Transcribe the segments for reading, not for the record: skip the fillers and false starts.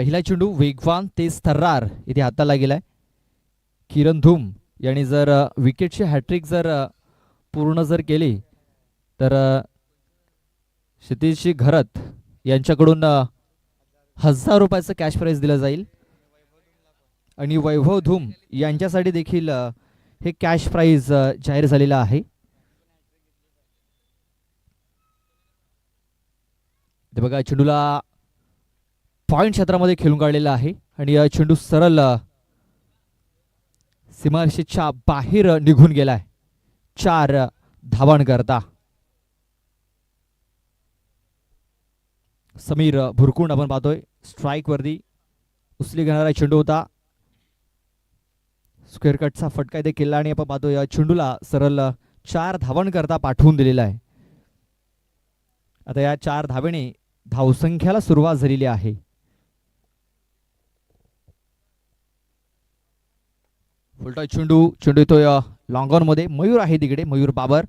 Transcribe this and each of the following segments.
पहिला चेंडू वेगवान तेज थर्रार इथे हाताला गेलाय. किरण धूम यांनी जर विकेटची हॅट्रिक जर पूर्ण जर केली तर क्षितिज घरत यांच्याकडून 1000 रुपयाचं कॅश प्राइज दिलं जाईल आणि वैभव धूम यांच्यासाठी देखील हे कॅश प्राइज जाहीर झालेलं आहे. ते बघा चेंडूला पॉइंट क्षेत्रामध्ये खेळून काढलेला आहे आणि चेंडू सरळ सीमारेषेच्या बाहेर निघून गेलाय. 4 धावांकरता समीर भुरकुंड आपण पाहतोय स्ट्राइक वरती उचली घेणारा चेंडू होता. स्क्वेअर कटचा फटका इथे केला आणि आपण पाहतोय या चेंडूला सरळ 4 धावांकरता पाठवून दिलेला आहे. आता या 4 धावेने धावसंख्येला सुरुवात झालेली आहे. फुलटॉस चेंडू येतोय लॉंग ऑन मध्ये. मयूर आहे तिकडे, मयूर बाबर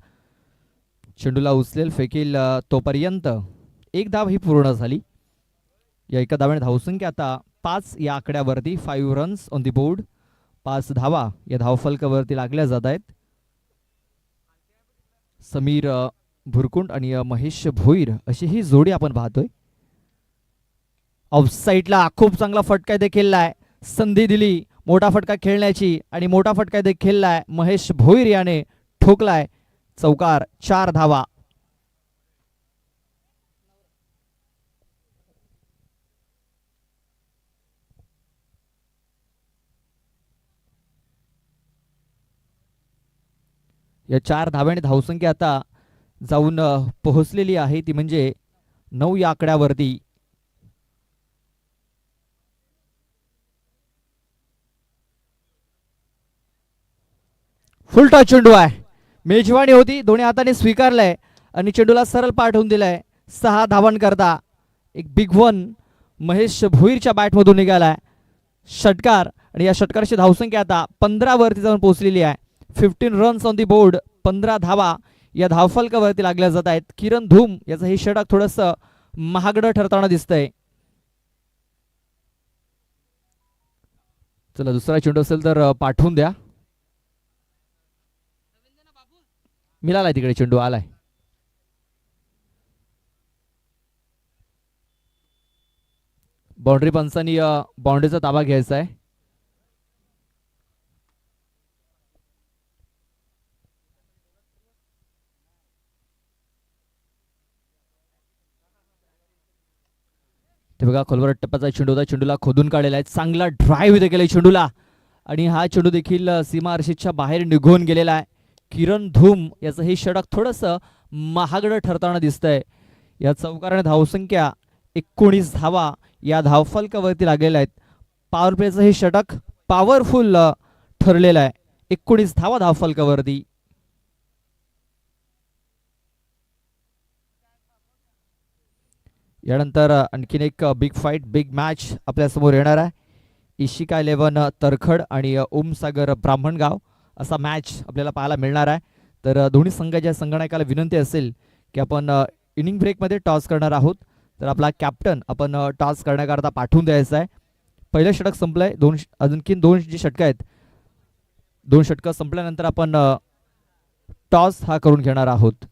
चेंडूला उचलेल फेकेल तोपर्यंत 1 धाव ही पूर्ण झाली. या एका धावेने धावसंख्या आता 5 या आकड्यावरती. 5 रन्स ऑन दी बोर्ड. 5 धावा या धावफलकावरती लागल्या जात आहेत. समीर भुरकुंड आणि महेश भोईर अशी ही जोडी आपण पाहतोय. ऑफ साईडला खूप चांगला फटका देखील आहे. संधी दिली मोठा फटका खेळण्याची आणि मोठा फटका देखील खेळलाय. महेश भोईर याने ठोकलाय चौकार. 4 धावा. या 4 धाव्याने धावसंख्या आता जाऊन पोहोचलेली आहे ती म्हणजे 9 या आकड्यावरती. फुलटॉस चेंडू आहे. मेजवानी होती, दोन्ही हाताने स्वीकारलाय आणि चेंडूला सरळ पाठवून दिलाय. 6 धावांकरता एक बिग वन महेश भोईरच्या बॅटमधून निघालाय. षटकार आणि या षटकाराची धावसंख्या आता 15 वरती जाऊन पोहोचलेली आहे. 15 रन्स ऑन दी बोर्ड. 15 धावा या धावफलकावरती लागल्या जात आहेत. किरण धूम याचं हे षटक थोडस महागडं ठरताना दिसतंय. चला दुसरा चेंडू असेल तर पाठवून द्या. मिळालाय तिकडे चेंडू आलाय. बाउंड्री पंचांनी बाउंड्रीचा ताबा घ्यायचा आहे. ते बघा खोलवर टप्प्याचा चेंडू होता. चेंडूला खोदून काढलेला आहे. चांगला ड्राईव्ह इथे केलाय चेंडूला आणि हा चेंडू देखील सीमारेषेच्या बाहेर निघून गेलेला आहे. किरण धूम याचं हे षटक थोडस महागडं ठरताना दिसतंय. या चौकाराने धावसंख्या 19 धावा या धावफलकावरती लागलेल्या आहेत. पॉवर प्लेचं हे षटक पॉवरफुल ठरलेलं आहे. 19 धावा धावफलकावरती. यानंतर आणखीन एक बिग फाईट बिग मॅच आपल्यासमोर येणार आहे. इशिका 11 तरखड आणि ओमसागर ब्राह्मणगाव असा मॅच आपल्याला पाहायला मिळणार आहे. तर दोन्ही संघाच्या संगणकाला विनंती असेल की आपण इनिंग ब्रेकमध्ये टॉस करणार आहोत. तर आपला कॅप्टन आपण टॉस करण्याकरता पाठवून द्यायचा आहे. पहिलं षटक संपलंय. आणखीन 2 जी षटकं आहेत. 2 षटकं संपल्यानंतर आपण टॉस हा करून घेणार आहोत.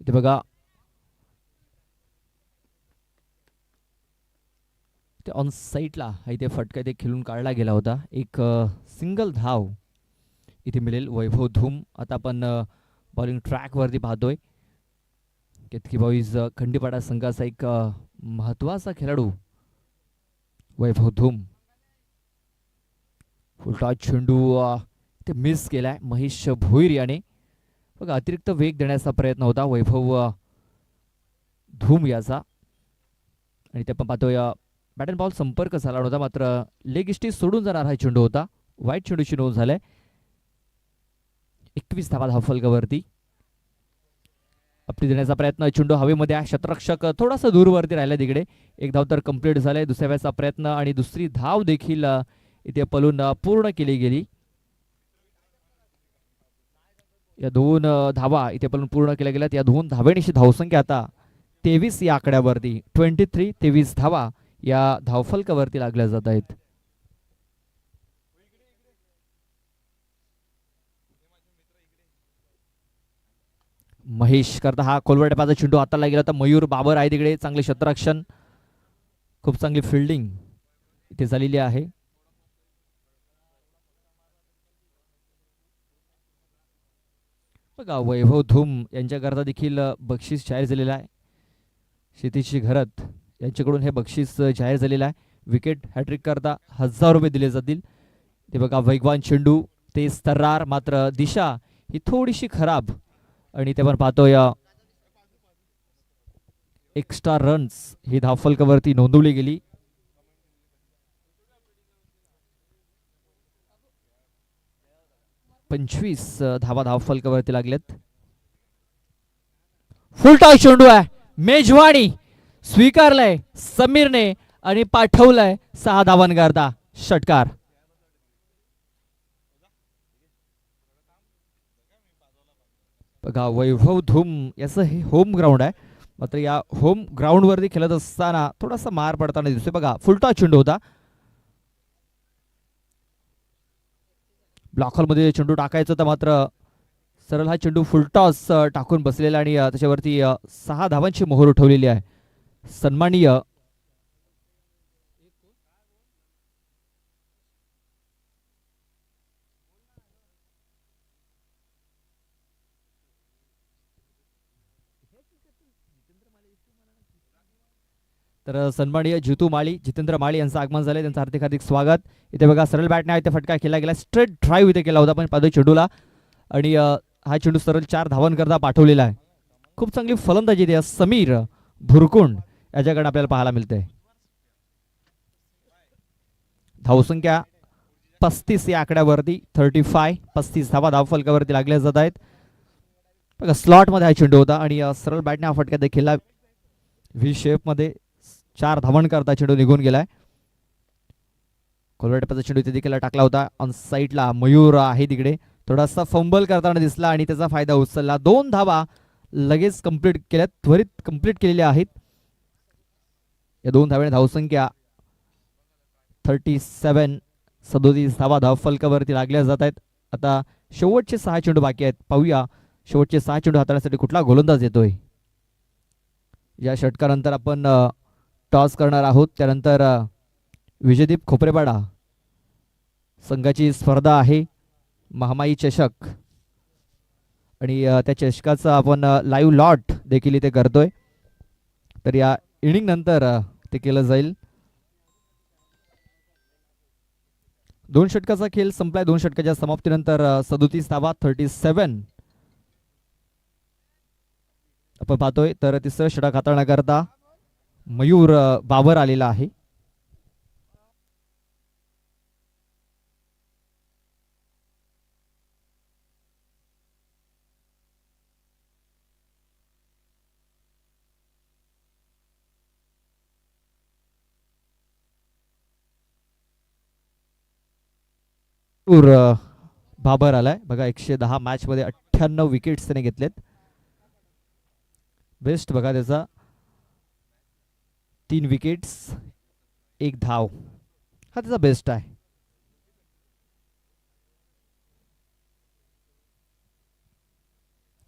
इथे बघा ते ऑन साईडला इथे फटका इथे खेळून काढला गेला होता. एक सिंगल धाव इथे मिळेल वैभव धूम. आता आपण बॉलिंग ट्रॅकवरती पाहतोय. केतकी बॉईज खंडीपाडा संघाचा एक महत्वाचा खेळाडू वैभव धूम. फुलटॉस चेंडू ते मिस केलाय महेश भोईर याने. बघा अतिरिक्त वेग देण्याचा प्रयत्न होता वैभव धूम याचा, आणि ते आपण पाहतोय बॅट अँड बॉल संपर्क झाला नव्हता, मात्र लेग इष्टी सोडून जाणार हा चेंडू होता. वाईट चेंडूची नोंद झालाय. 21 धावा धावफलकावरती. आपली देण्याचा प्रयत्न, चेंडू हवेमध्ये आहे, क्षेत्ररक्षक थोडासा दूरवरती राहिला तिकडे. एक धाव तर कंप्लीट झालाय. दुसऱ्या वेळेचा प्रयत्न आणि दुसरी धाव देखील इथे पलून पूर्ण केली गेली. या 2 धावा इथे पलून पूर्ण केल्या गेल्यात. या 2 धावेनिशी धावसंख्या आता 23 या आकड्यावरती, 23 धावा या धावफलकावरती लागल्या जात आहेत. महेश करता हा कोलवड्यापाचा चेंडू हाताला गेला होता. मयूर बाबर आहे तिकडे. चांगले क्षेत्ररक्षण, खूप चांगली फिल्डिंग इथे झालेली आहे. बघा वैभव धूम यांच्याकरता देखील बक्षीस जाहीर झालेलं आहे. क्षितिज घरत यांच्याकडून हे बक्षीस जाहीर झालेलं आहे. विकेट हॅट्रिक करता 1000 रुपये दिले जातील. ते बघा वेगवान चेंडू, ते तर्रार, मात्र दिशा ही थोडीशी खराब, आणि ते पण पाहतोय एक्स्ट्रा रन्स ही धावफलकावरती नोंदवली गेली. पंचवीस धावा धावफलकावरती लागलेत. फुलटॉस चेंडू आहे. मेजवानी स्वीकारलंय समीरने आणि पाठवलंय 6 धावांकरता षटकार. बघा वैभव धूम याचं हे होम ग्राउंड आहे, मात्र या होम ग्राउंड वरती खेळत असताना थोडासा मार पडताना दिसतोय. बघा फुलटॉस चेंडू होता. ब्लॉक हॉल मध्ये चेंडू टाकायचा होता, मात्र सरळ हा चेंडू फुलटॉस टाकून बसलेला आणि त्याच्यावरती 6 धावांची मोहर उठवलेली आहे. सन्माननीय तर सन्माननीय जितू माळी, जितेंद्र माळी यांचं आगमन झालंय. त्यांचं हार्दिक हार्दिक स्वागत. इथे बघा सरळ बॅटने इथे फटका केला गेला. स्ट्रेट ड्राईव्ह इथे केला होता पण पादो चेंडूला, आणि हा चेंडू सरळ 4 धावांकरता पाठवलेला आहे. खूप चांगली फलंदाजी इथे समीर भुरकुंड याच्याकडे आपल्याला पाहायला मिळते. धावसंख्या 35 या आकड्यावरती, 35 धावा धावफलकावरती लागल्या जात आहेत. बघा स्लॉट मध्ये हा चेंडू होता आणि सरळ बॅटने हा फटका देखील व्ही शेप मध्ये 4 धावांकरता चेंडू निघून गेलाय. कोलवटपाचा चेंडू इथे देखील टाकला होता. ऑन साईडला मयूर आहे तिकडे, थोडासा फंबल करताना दिसला आणि त्याचा फायदा उचलला. 2 धावा लगेच कंप्लीट केल्या, त्वरित कंप्लीट केलेल्या आहेत. या 2 धावांनी धावसंख्या 37 धावा धावफलकावरती लागल्या जात आहेत. आता शेवटचे 6 चेंडू बाकी आहेत. पाहूया शेवटचे 6 चेंडू हाताळण्यासाठी कुठला गोलंदाज येतोय. या षटकानंतर आपण टॉस करणार आहोत. त्यानंतर विजयदीप खोपरेपाडा संघाची स्पर्धा आहे महामाई चषक, आणि त्या चषकाचा आपण लाईव्ह लॉट देखील इथे करतोय. तर या इनिंग नंतर ते केलं जाईल. 2 षटकाचा खेळ संपलाय. 2 षटकाच्या समाप्तीनंतर 37 धावा, 37 आपण पाहतोय. तर तिसरं षटक हाताळण्याकरता मयूर बाबर आलेला आहे. बाबर आलाय. बघा 110 मॅच मध्ये 98 विकेट्स त्याने घेतलेत. बेस्ट बघा त्याचा 3 विकेट्स 1 धाव हा त्याचा बेस्ट आहे.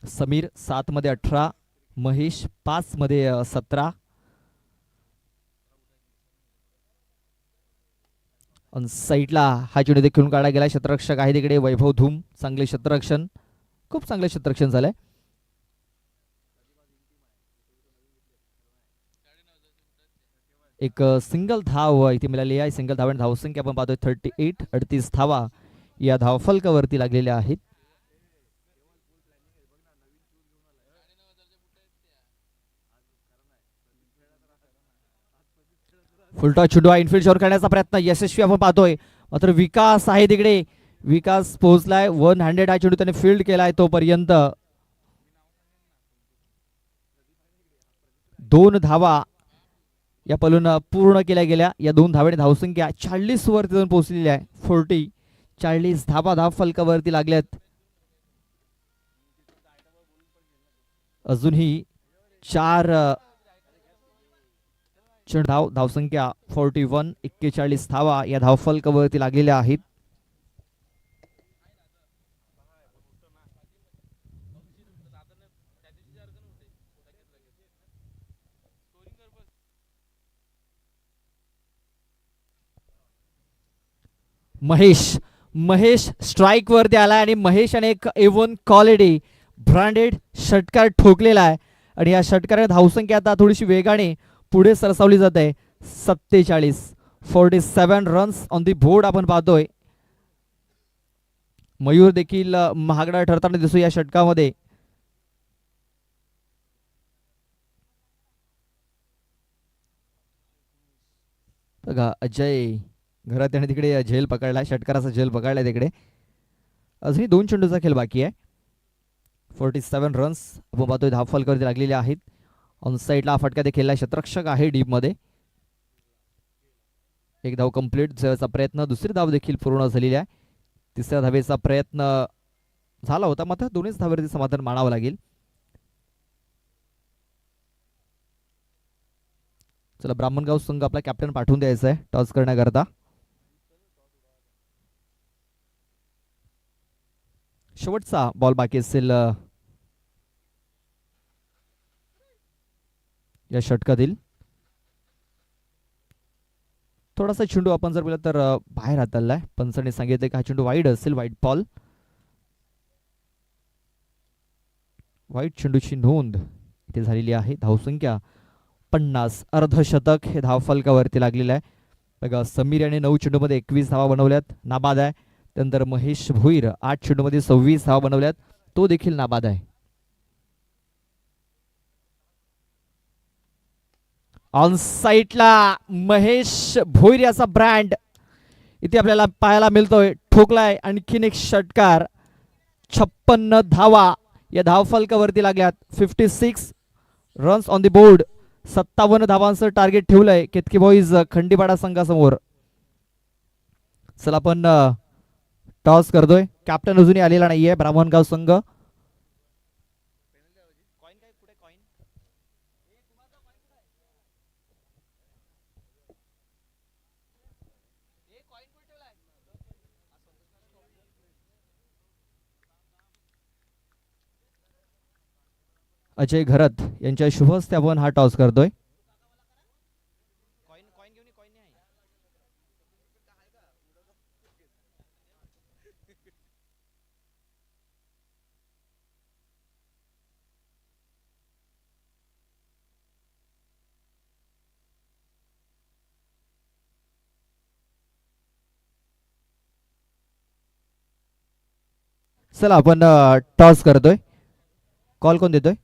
समीर 7 मध्ये 18, महेश 5 मध्ये 17. साईडला हा चेंडू देखील काढला गेला. क्षेत्ररक्षक आहे तिकडे वैभव धूम, चांगले क्षेत्ररक्षण, खूप चांगले क्षेत्ररक्षण झालंय. एक सिंगल धाव इथे मिळाली आहे. सिंगल धाव आणि धावसंख्या आपण पाहतोय 38 धावा या धावफलकावरती लागलेल्या आहेत. फुलटॉस चेंडू हा इनफिल्ड शॉट करण्याचा प्रयत्न यशस्वी आपण पाहतोय. मात्र विकास आहे तिकडे, विकास पोहोचलाय. 100 हा चेंडू त्याने फील्ड केलाय. तोपर्यंत 2 धावा या पलून पूर्ण केल्या गेल्या. या 2 धावेने धावसंख्या 40 वरती जाऊन पोहोचलेली आहे. 40 धावा धाव फलकावरती लागल्यात. अजूनही 4 धावसंख्या 41. 41 धावा या धावफलकावरती लागलेल्या आहेत. महेश स्ट्राईक वरती आलाय आणि महेशने एक A1 क्वालिटी ब्रँडेड षटकार ठोकलेला आहे. आणि या षटकाराने धावसंख्या आता थोडीशी वेगाने पुढे सरसावली जात आहे. 47 रन्स ऑन दी बोर्ड आपण पाहतोय. मयूर देखील महागडा ठरताना दिसतो या षटकामध्ये. बघा अजय घरात त्याने तिकडे झेल पकडलाय, षटकाराचा झेल पकडलाय तिकडे. अजूनही 2 चेंडूचा खेळ बाकी आहे. 47 रन्स आपण पाहतोय धावफलकावरती लागलेले आहेत. ऑन साईडला हा फटका देखील क्षेत्ररक्षक आहे डीप मध्ये. एक धाव कंप्लीट चा प्रयत्न, दुसरी धाव देखील पूर्ण झालेली आहे. तिसऱ्या धावेचा प्रयत्न झाला होता, मात्र दोन्हीच धावेवरती समाधान मानावं लागेल. चला ब्राह्मणगाव संघ आपला कॅप्टन पाठवून द्यायचा आहे टॉस करण्याकरता. शेवटचा बॉल बाकी असेल या षटकातील. थोडासा चेंडू आपण जर बोलला तर बाहेर हाताळलाय. पंचाने सांगितले की हा चेंडू वाईड असेल, वाईड बॉल. वाईड चेंडूची नोंद इथे झालेली आहे. धावसंख्या 50. अर्धशतक हे धावफलकावरती लागलेलं आहे. बघा समीर याने 9 चेंडूमध्ये 21 धावा बनवल्यात, नाबाद आहे. त्यानंतर महेश भोईर 8 चेंडूमध्ये 26 धावा बनवल्यात, तो देखील नाबाद आहे. ऑन साईडला महेश भोईर याचा ब्रँड इथे आपल्याला पाहायला मिळतोय. ठोकलाय आणखीन एक षटकार. 56 धावा या धावफलकावरती लागल्यात. 56 रन्स ऑन द बोर्ड. 57 धावांचं टार्गेट ठेवलंय केतकी बॉईज खंडीपाडा संघासमोर. चला आपण टॉस करतोय. कॅप्टन अजूनही आलेला नाहीये ब्राह्मणगाव संघ. अजय घरत यांच्या शुभ हस्ते आपण हा टॉस करतोय. चला आपण टॉस करतोय. कॉल कोण देतोय?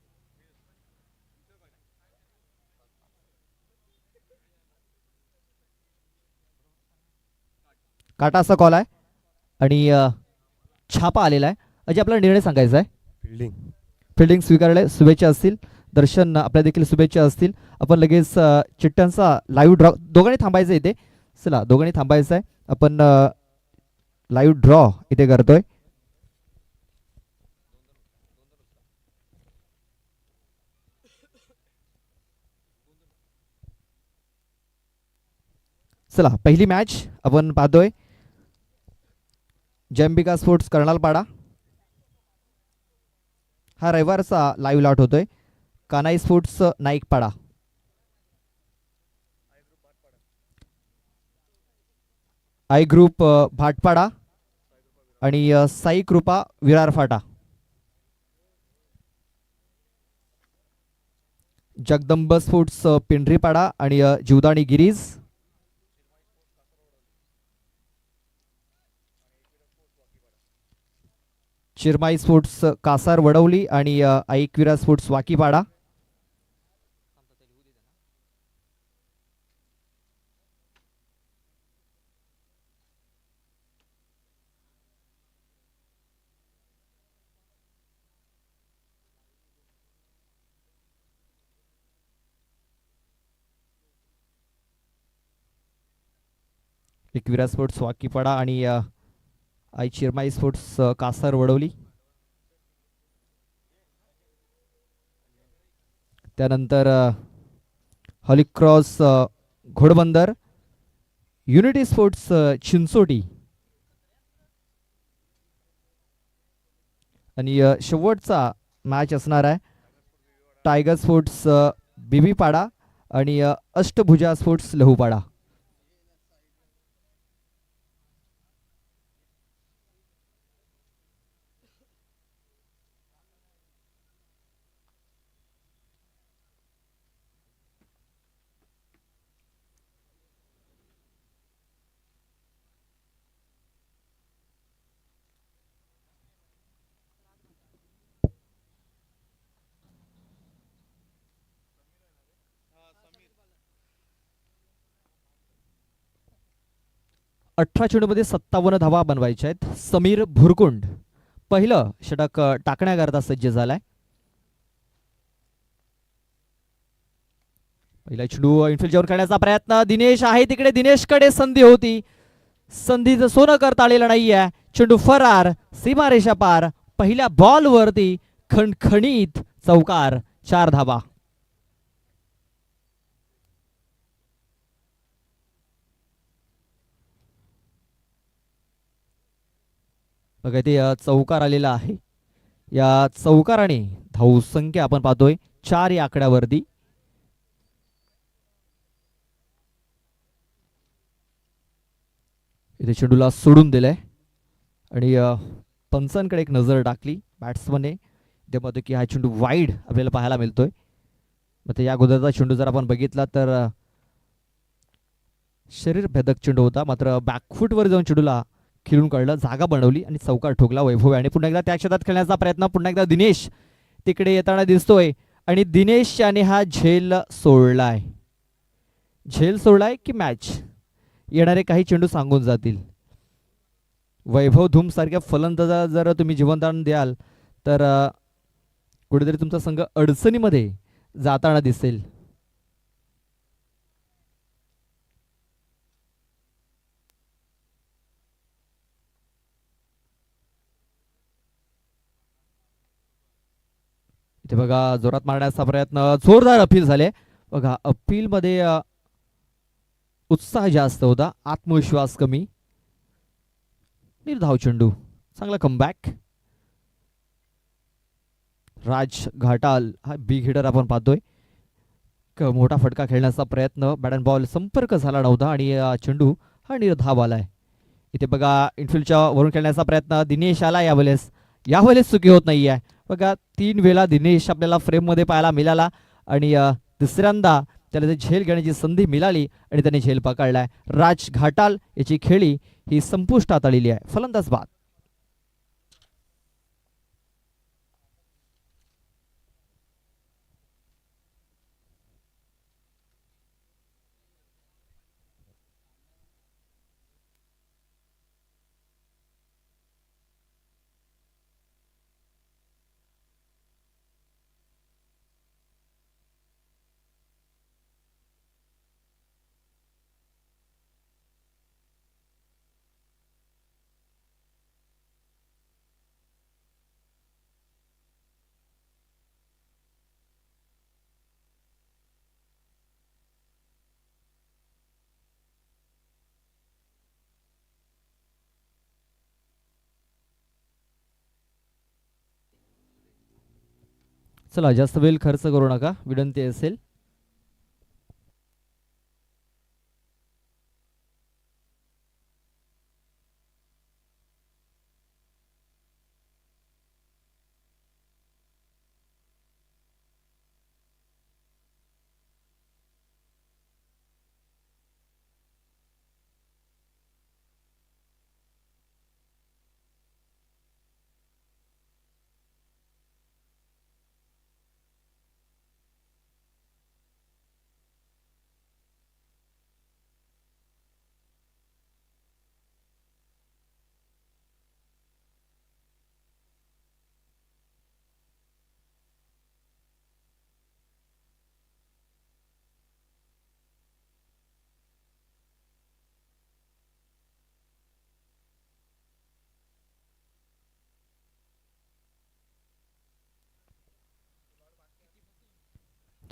काटाचा कॉल आहे आणि छापा आलेला आहे. अजय आपला निर्णय सांगायचा आहे. फिल्डिंग स्वीकारले. शुभेच्छा असतील. दर्शन आपल्या देखील शुभेच्छा असतील. आपण लगेच चिठ्ठ्यांचा लाईव्ह ड्रॉ, दोघांनी थांबायचं इथे. चला दोघांनी थांबायचं आहे. आपण लाईव्ह ड्रॉ इथे करतोय. चला पहिली मॅच आपण पाहतोय. जयंबिका स्पोर्ट्स कर्नालपाडा. हा रविवारचा लाईव्ह लॉट होतोय. कानाई स्पोर्ट्स नाईकपाडा. आय ग्रुप भाटपाडा आणि साई कृपा विरार फाटा. जगदंब स्पोर्ट्स पिंढरीपाडा आणि जीवदाणी गिरीज. चिरमाई स्पोर्ट्स कासार वडवली आणि ऐकविरा स्पोर्ट्स वाकीपाडा. एकविरा स्पोर्ट्स वाकीपाडा आणि आई चिरमाई स्पोर्ट्स कासार वडवली. त्यानंतर हॉलिक्रॉस घोडबंदर, युनिटी स्पोर्ट्स चिंचोटी आणि शेवटचा मॅच असणार आहे टायगर स्पोर्ट्स बीबीपाडा आणि अष्टभुजा स्पोर्ट्स लहूपाडा. अठरा चेंडूमध्ये 57 धावा बनवायच्या आहेत. समीर भुरकुंड पहिलं षटक टाकण्याकरता सज्ज झालाय. पहिला चेंडू इनफिल्डवर करण्याचा प्रयत्न. दिनेश आहे तिकडे, दिनेशकडे संधी होती, संधीचं सोनं करता आलेलं नाहीये. चेंडू फरार, सीमारेषा पार. पहिल्या बॉलवरती खणखणीत चौकार, 4 धावा. बघा ते चौकार आलेला आहे. या चौकाराने धावसंख्या आपण पाहतोय 4 या आकड्यावरती. इथे चेंडूला सोडून दिलंय आणि पंचांकडे एक नजर टाकली बॅट्समनने. ते म्हणतो की हा चेंडू वाईड आपल्याला पाहायला मिळतोय. मग या अगोदरचा चेंडू जर आपण बघितला तर शरीर भेदक चेंडू होता, मात्र बॅकफूटवर जाऊन चेंडूला खिळून काढलं, जागा बनवली आणि चौकार ठोकला वैभव. आणि पुन्हा एकदा त्या क्षेत्रात खेळण्याचा प्रयत्न. पुन्हा एकदा दिनेश तिकडे येताना दिसतोय आणि दिनेश याने हा झेल सोडलाय. झेल सोडलाय की मॅच येणारे काही चेंडू सांगून जातील. वैभव धूम सारख्या फलंदाजाला जर तुम्ही जीवनदान द्याल तर कुठेतरी तुमचा संघ अडचणीमध्ये जाताना दिसेल. इथे बघा जोरात मारण्याचा प्रयत्न, जोरदार अपील झाले. बघा अपील मध्ये उत्साह जास्त होता, आत्मविश्वास कमी. निर्धाव चेंडू, चांगला कमबॅक. राज घाटाल हा बिग हिटर आपण पाहतोय. मोठा फटका खेळण्याचा प्रयत्न, बॅट अँड बॉल संपर्क झाला नव्हता आणि चेंडू हा निर्धाव आलाय. इथे बघा इनफिल्डच्या वरून खेळण्याचा प्रयत्न, दिनेश आला यावेळेस चुकी होत नाहीये. बघा 3 वेळा दिनेश आपल्याला फ्रेम मध्ये पाहायला मिळाला आणि तिसऱ्यांदा त्याला ते झेल घेण्याची संधी मिळाली आणि त्याने झेल पकडलाय. राज घाटाल याची खेळी ही संपुष्टात आलेली आहे. फलंदाज बाद. चला जास्त वेळ खर्च करू नका, विनंती असेल.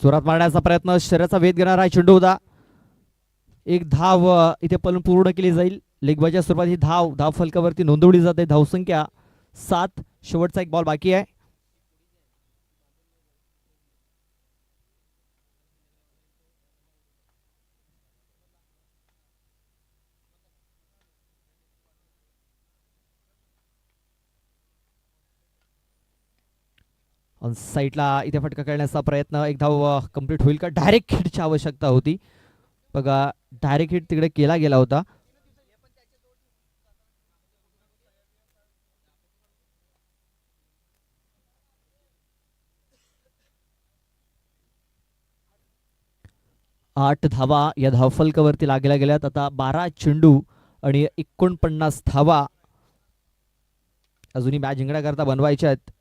जोरात मारण्याचा प्रयत्न, शरीराचा वेध घेणारा चेंडू होता. एक धाव इथे पलून पूर्ण केली जाईल. लेगबाच्या स्वरूपात ही धाव फलकावरती नोंदवली जाते. धावसंख्या 7. शेवटचा एक बॉल बाकी आहे. साईडला इथे फटका खेळण्याचा प्रयत्न, एक धाव कंप्लीट होईल का? डायरेक्ट हिटची आवश्यकता होती बघा. डायरेक्ट हिट तिकडे केला गेला होता. आठ धावा या धावफलकावरती लागल्या गेल्यात. आता 12 चेंडू आणि 49 धावा अजूनही मॅच जिंकण्याकरता बनवायच्या आहेत.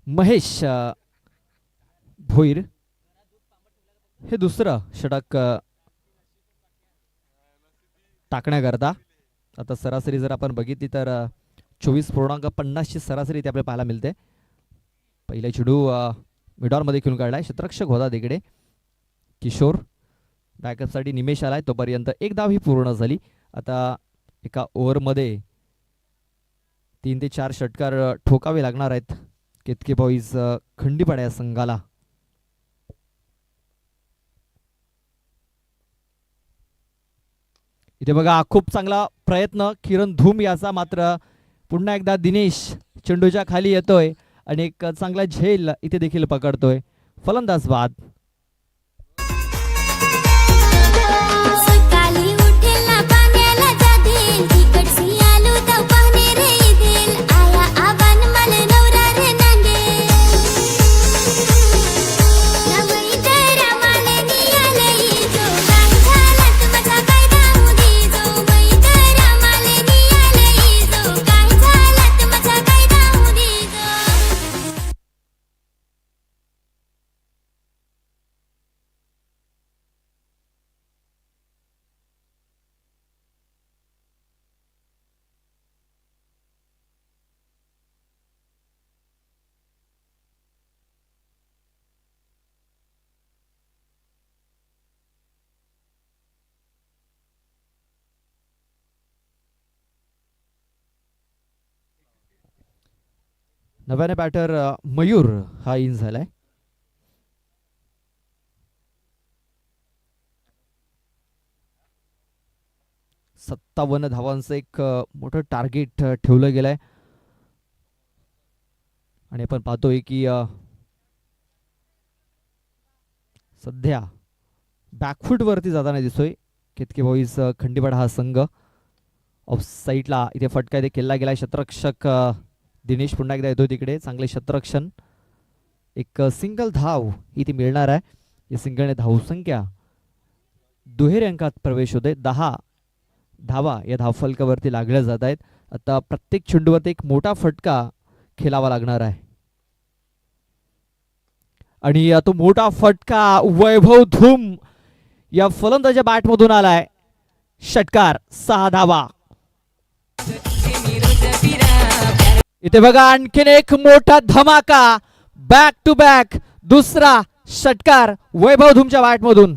महेश भोईर हे दुसरं षटक टाकण्याकरता. आता सरासरी जर आपण बघितली तर 24.50 ची सरासरी इथे आपल्याला पाहायला मिळते. पहिला चेंडू मिडॉरमध्ये खेळून काढलाय. क्षेत्ररक्षक होता तिकडे किशोर. बॅकअपसाठी निमेश आलाय. तोपर्यंत एक धाव ही पूर्ण झाली. आता एका ओव्हरमध्ये 3 ते 4 षटकार ठोकावे लागणार आहेत केतकी बॉईज खंडीपाडा या संघाला. इथे बघा खूप चांगला प्रयत्न किरण धूम याचा, मात्र पुन्हा एकदा दिनेश चेंडूच्या खाली येतोय आणि एक चांगला झेल इथे देखील पकडतोय. फलंदाज बाद. नव्याने बॅटर मयूर हा इन झालाय. सत्तावन्न धावांचं एक मोठं टार्गेट ठेवलं गेलंय आणि आपण पाहतोय की सध्या बॅकफूट वरती जाताना दिसतोय केतकी बॉईज खंडीपाडा हा संघ. ऑफ साईडला इथे फटका इथे केला गेलाय. क्षेत्ररक्षक दिनेश पुन्हा एकदा येतो तिकडे. चांगले क्षेत्ररक्षण. एक सिंगल धाव इथे मिळणार आहे. या सिंगलने धावसंख्या दुहेरी अंकात प्रवेश होते. 10 धावा या धावफलकावरती लागल्या जात आहेत. आता प्रत्येक चेंडूवरती एक मोठा फटका खेळावा लागणार आहे आणि तो मोठा फटका वैभव धूम या फलंदाच्या बॅटमधून आलाय. षटकार 6 धावा. इथे बघा आणखीन एक मोठा धमाका. बॅक टू बॅक दुसरा षटकार वैभव धूमच्या बॅटमधून.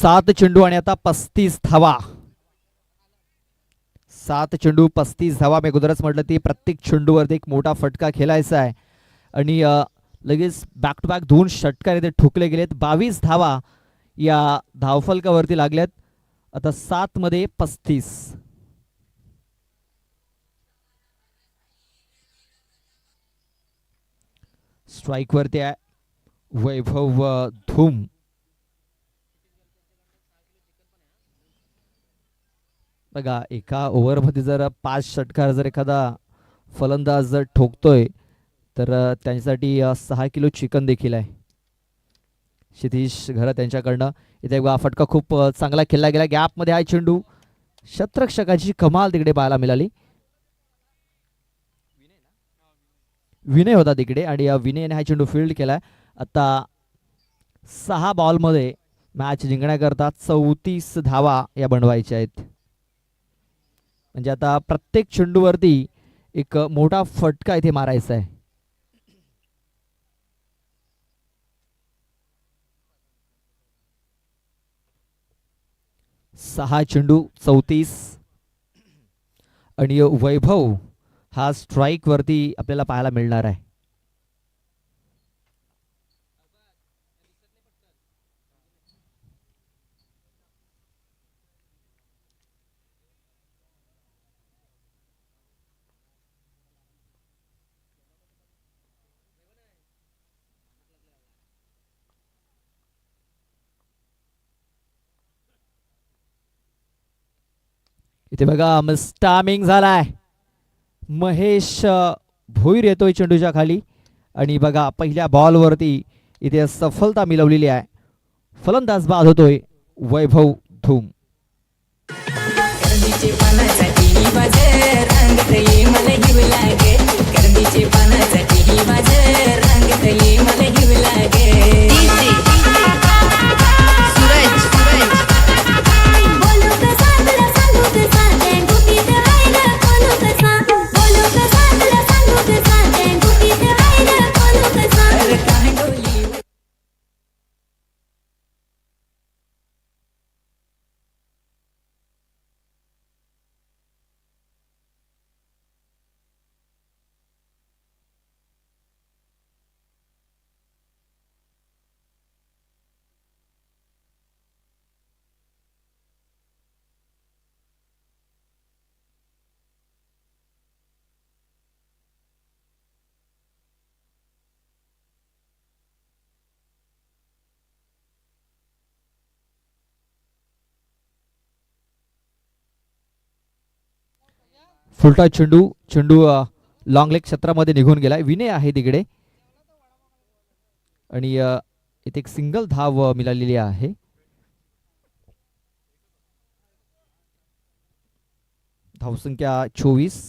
7 चेंडू आणि आता 35 धावा. 7 चेंडू 35 धावा. मी अगोदरच म्हटलं ती प्रत्येक चेंडूवरती एक मोठा फटका खेळायचा आहे आणि लगेच बॅक टू बॅक 2 षटकार इथे ठोकले गेलेत. 22 धावा या धावफलकावरती लागल्यात. आता 7 मध्ये 35. स्ट्राईक वरती आहे वैभव धूम. बघा एका ओव्हरमध्ये जर 5 षटकार जर एखादा फलंदाज जर ठोकतोय तर त्यांच्यासाठी 6 किलो चिकन देखील आहे. क्षितिश घरत यांच्याकडनं इथे हा फटका खूप चांगला खेळला गेला. गॅपमध्ये हा चेंडू शतरक्षकाची कमाल तिकडे पाहायला मिळाली. विनय होता तिकडे आणि विनयने हा चेंडू फील्ड केलाय. आता 6 बॉलमध्ये मॅच जिंकण्याकरता 34 धावा या बनवायच्या आहेत. म्हणजे आता प्रत्येक चेंडूवरती एक मोठा फटका इथे मारायचा आहे. सहा चेंडू 34 आणि वैभव हा स्ट्राईक वरती आपल्याला पाहायला मिळणार आहे. इथे बघा स्टामिंग झालाय. महेश भोईर येतोय चेंडूच्या खाली आणि बघा पहिल्या बॉलवरती इथे सफलता मिळवलेली आहे. फलंदाज बाद होतोय वैभव धूम. फुलटा चेंडू चेंडू लॉंग लेग क्षेत्रामध्ये निघून गेलाय. विनय आहे तिकडे आणि इथे एक सिंगल धाव मिळालेली आहे. धावसंख्या 24.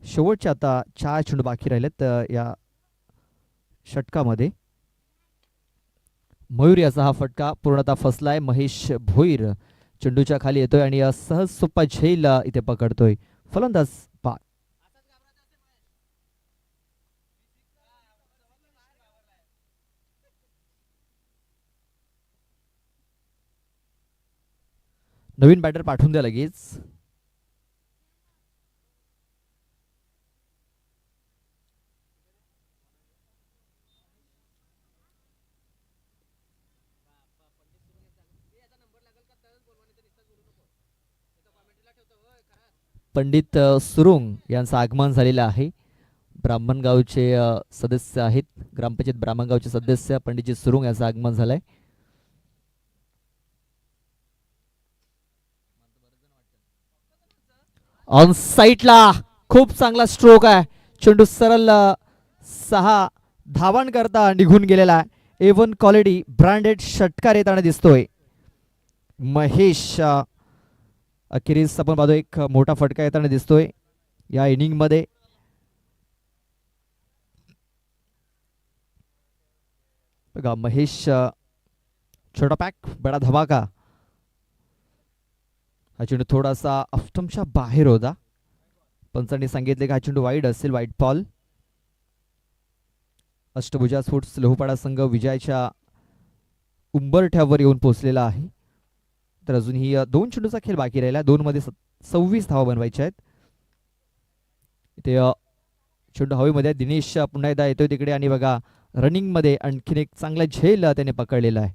शेवटचे आता 4 चेंडू बाकी राहिलेत या षटकामध्ये. मयूर याचा हा फटका पूर्णतः फसलाय. महेश भोईर चेंडूच्या खाली येतोय आणि सहज सोपा झेल इथे पकडतोय. फलंदाज बाद. नवीन बॅटर पाठवून द्या लगेच. पंडित सुरुंग यांचं आगमन झालेलं आहे. ब्राह्मणगावचे सदस्य आहेत. ग्रामपंचायत ब्राह्मणगावचे सदस्य पंडितजी सुरुंग यांचं आगमन झालंय. ऑन साईटला खूप चांगला स्ट्रोक आहे. चेंडू सरळ 6 धावांकरता निघून गेलेला आहे. A1 क्वालिटी ब्रँडेड षटकार येताना दिसतोय. महेश अखेरीस आपण पाहतो एक मोठा फटका येताना दिसतोय या इनिंग मध्ये. बघा महेश छोटा पॅक बडा धमाका. हा चेंडू थोडासा ऑफस्टंपच्या बाहेर होता. पंचांनी सांगितले की हा चेंडू वाईड असेल. Wide ball. Ashtabhuja sports Lohpada संघ विजयाच्या उंबरठ्यावर येऊन पोहोचलेला आहे. तर अजूनही 2 चेंडूचा खेळ बाकी राहिला. 2 मध्ये 26 धावा बनवायच्या आहेत. इथे चेंडू हवेमध्ये दिनेश पुन्हा एकदा येतोय तिकडे आणि बघा रनिंग मध्ये आणखीन एक चांगला झेल त्याने पकडलेला आहे.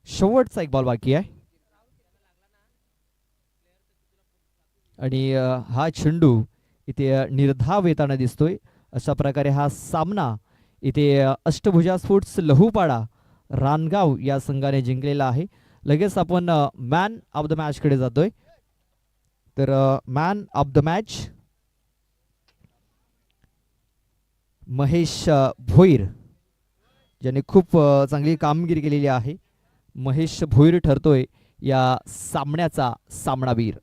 शेवटचा एक बॉल बाकी आहे आणि हा चेंडू इथे निर्धाव येताना दिसतोय. अशा प्रकारे हा सामना इथे अष्टभुजा स्पोर्ट्स लहुपाडा रानगाव या संघाने जिंकलेला आहे. लगेच आपण मॅन ऑफ द मॅच कडे जातोय. तर man of the match Mahesh Bhoir ज्याने खूप चांगली कामगिरी केलेली आहे. महेश भोईर ठरतोय या सामन्याचा सामनावीर.